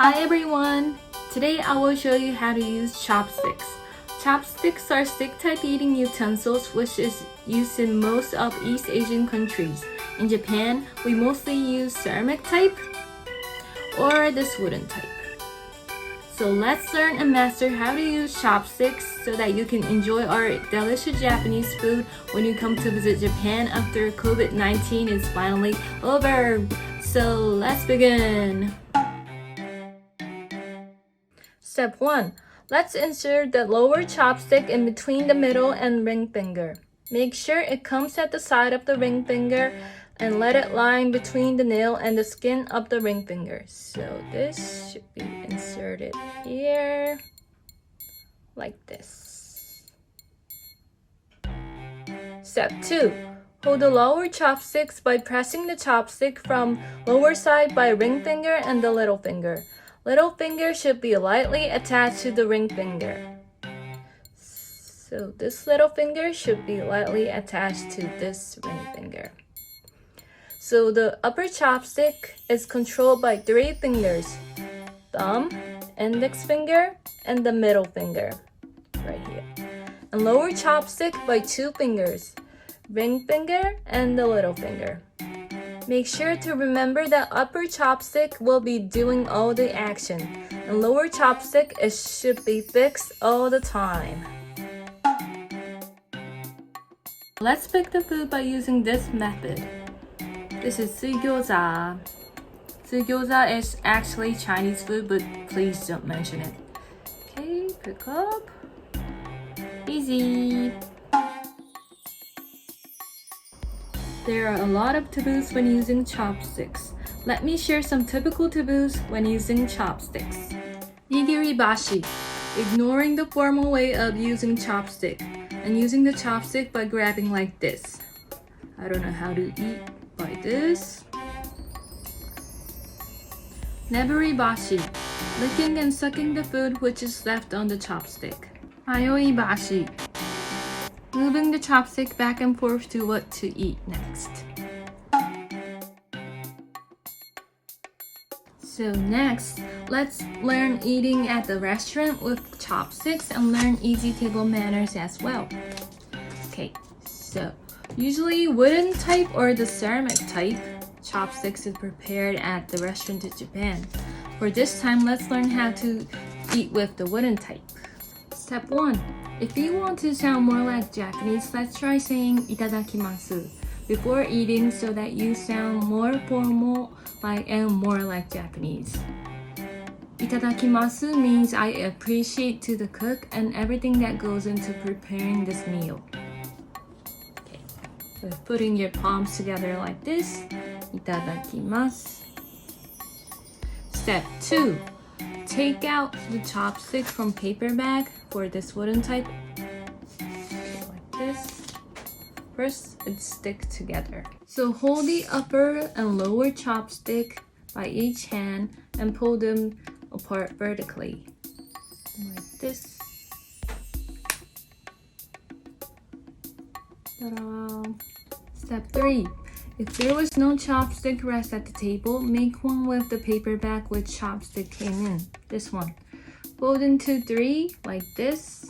Hi everyone! Today I will show you how to use chopsticks. Chopsticks are stick-type eating utensils which is used in most of East Asian countries. In Japan, we mostly use ceramic type or this wooden type. So let's learn and master how to use chopsticks so that you can enjoy our delicious Japanese food when you come to visit Japan after COVID-19 is finally over. So let's begin! Step 1. Let's insert the lower chopstick in between the middle and ring finger. Make sure it comes at the side of the ring finger and let it lie between the nail and the skin of the ring finger. So this should be inserted here, like this. Step 2. Hold the lower chopsticks by pressing the chopstick from lower side by ring finger and the little finger. Little finger should be lightly attached to the ring finger. So this little finger should be lightly attached to this ring finger. So the upper chopstick is controlled by 3 fingers: thumb, index finger, and the middle finger, right here. And lower chopstick by 2 fingers, ring finger and the little finger. Make sure to remember that upper chopstick will be doing all the action, and lower chopstick should be fixed all the time. Let's pick the food by using this method. This is gyoza. Gyoza is actually Chinese food, but please don't mention it. Okay, pick up. Easy. There are a lot of taboos when using chopsticks. Let me share some typical taboos when using chopsticks. Nigiribashi, ignoring the formal way of using chopstick and using the chopstick by grabbing like this. I don't know how to eat by this. Neburibashi, licking and sucking the food which is left on the chopstick. Ayoibashi, moving the chopstick back and forth to what to eat next. So next, let's learn eating at the restaurant with chopsticks and learn easy table manners as well. Okay, so usually wooden type or the ceramic type chopsticks is prepared at the restaurant in Japan. For this time, let's learn how to eat with the wooden type. Step 1. If you want to sound more like Japanese, let's try saying itadakimasu before eating so that you sound more formal and more like Japanese. Itadakimasu means I appreciate to the cook and everything that goes into preparing this meal. Okay. With putting your palms together like this, itadakimasu. Step 2. Take out the chopstick from paper bag for this wooden type. Okay, like this. First, it sticks together. So hold the upper and lower chopstick by each hand and pull them apart vertically. Like this. Ta-da! Step 3. If there was no chopstick rest at the table, make one with the paper bag with chopstick came in. This one. Fold into 3 like this.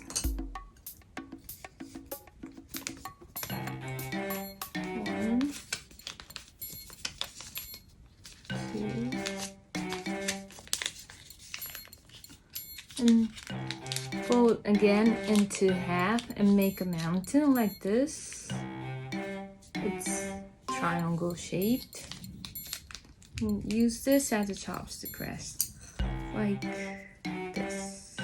1, 2, and fold again into half and make a mountain like this. It's triangle shaped. And use this as a chopstick rest, like this.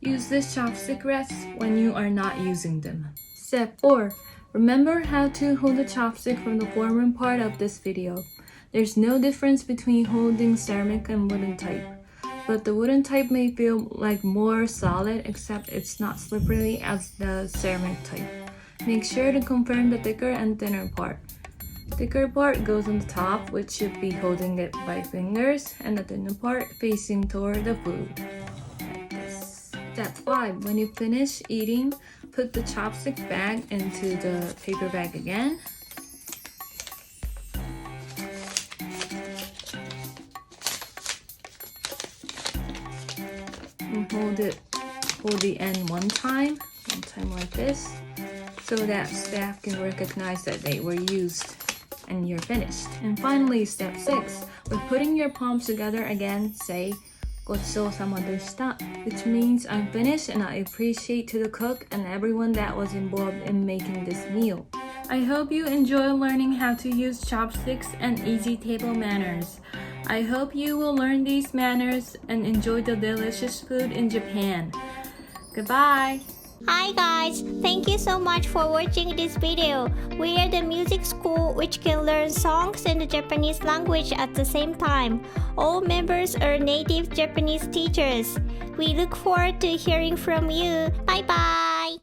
Use this chopstick rest when you are not using them. Step 4. Remember how to hold the chopstick from the former part of this video. There's no difference between holding ceramic and wooden type, but the wooden type may feel like more solid except it's not slippery as the ceramic type. Make sure to confirm the thicker and thinner part. Thicker part goes on the top, which should be holding it by fingers, and the thinner part facing toward the food. Like this. Step 5. When you finish eating, put the chopstick bag into the paper bag again. hold the end one time like this, so that staff can recognize that they were used and you're finished. And finally, step 6, with putting your palms together again, say "Gotsou-sama deshita," which means I'm finished and I appreciate to the cook and everyone that was involved in making this meal. I hope you enjoy learning how to use chopsticks and easy table manners. I hope you will learn these manners and enjoy the delicious food in Japan. Goodbye! Hi guys, thank you so much for watching this video. We are the music school which can learn songs in the Japanese language at the same time. All members are native Japanese teachers. We look forward to hearing from you. Bye bye!